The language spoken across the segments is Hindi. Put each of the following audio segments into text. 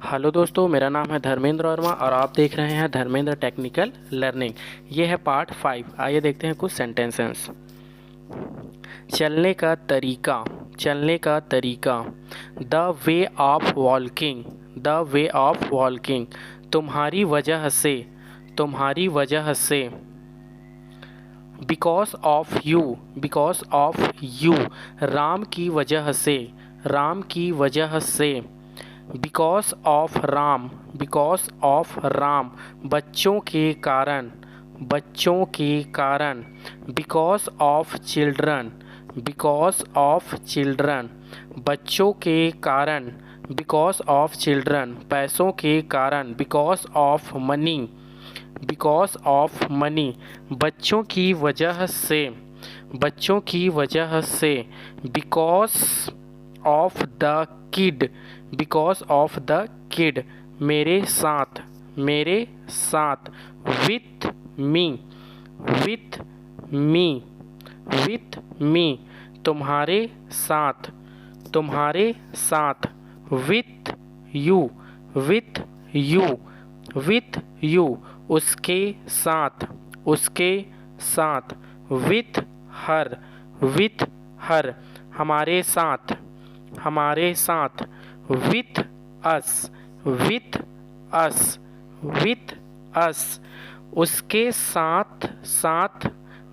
हेलो दोस्तों, मेरा नाम है धर्मेंद्र वर्मा और आप देख रहे हैं धर्मेंद्र टेक्निकल लर्निंग। ये है पार्ट 5। आइए देखते हैं कुछ सेंटेंसेस। चलने का तरीका, चलने का तरीका। The way of walking, the way of walking. तुम्हारी वजह से, तुम्हारी वजह से। Because of you, because of you. Ram की वजह से, राम की वजह से। Because of Ram, because of Ram. बच्चों के कारण, बच्चों के कारण। Because of children, because of children. बच्चों के कारण, बिकॉज ऑफ चिल्ड्रन। पैसों के कारण, because of money, because of money. बच्चों की वजह से, बच्चों की वजह से। Because of the kid, because of the kid. मेरे साथ, मेरे साथ। With me, with me, with me. तुम्हारे साथ, तुम्हारे साथ। With you, with you, with you. उसके साथ, उसके साथ। With her, with her. हमारे साथ, हमारे साथ। With us, with us, with us. उसके साथ, साथ।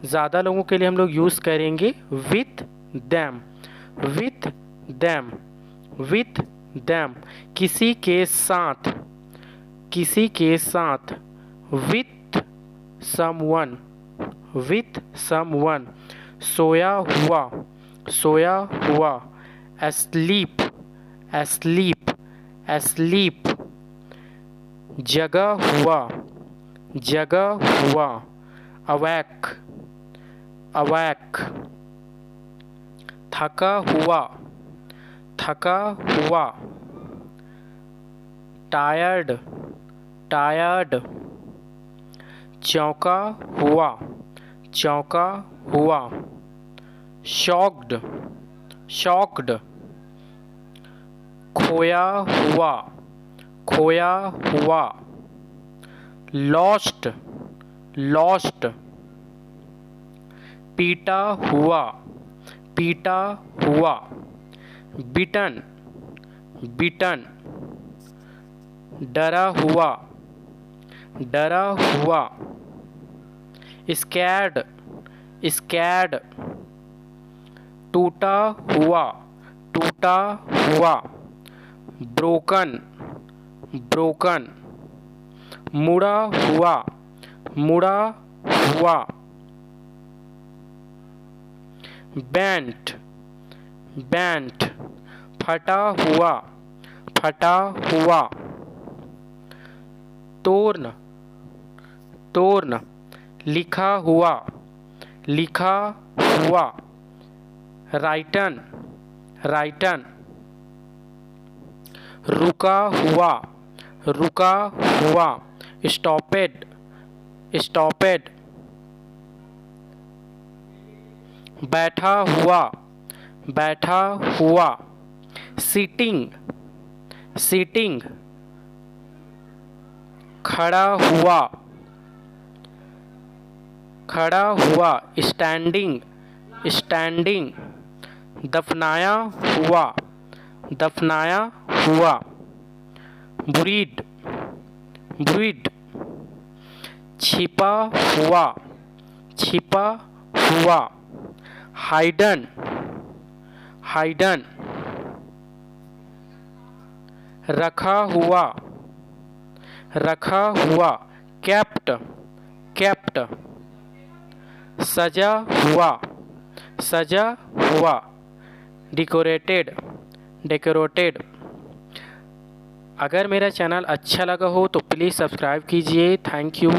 ज़्यादा लोगों के लिए हम लोग यूज़ करेंगे with them, with them, with them. किसी के साथ, किसी के साथ। With someone, with someone. सोया हुआ, सोया हुआ। Asleep, asleep, asleep. जगा हुआ, जगा हुआ। Awake, awake. थका हुआ, थका हुआ। Tired, tired. चौंका हुआ, चौंका हुआ। Shocked, shocked. खोया हुआ, खोया हुआ। Lost, lost. पीटा हुआ, पीटा हुआ। बिटन, बिटन। डरा हुआ, डरा हुआ। Scared, scared. टूटा हुआ, टूटा हुआ। Broken, broken. मुड़ा हुआ, मुड़ा हुआ। Bent, bent. फटा हुआ, फटा हुआ। तोर्न, तोर्न। लिखा हुआ, लिखा हुआ। Written, written. रुका हुआ, रुका हुआ। Stopped, stopped. बैठा हुआ, बैठा हुआ। Sitting, sitting. खड़ा हुआ, खड़ा हुआ। Standing, standing. दफनाया हुआ, दफनाया हुआ। Buried, buried. छिपा हुआ, छिपा हुआ। Hidden, hidden. रखा हुआ, रखा हुआ। Kept, kept. सजा हुआ, सजा हुआ। Decorated, decorated. अगर मेरा चैनल अच्छा लगा हो तो प्लीज़ सब्सक्राइब कीजिए। Thank you.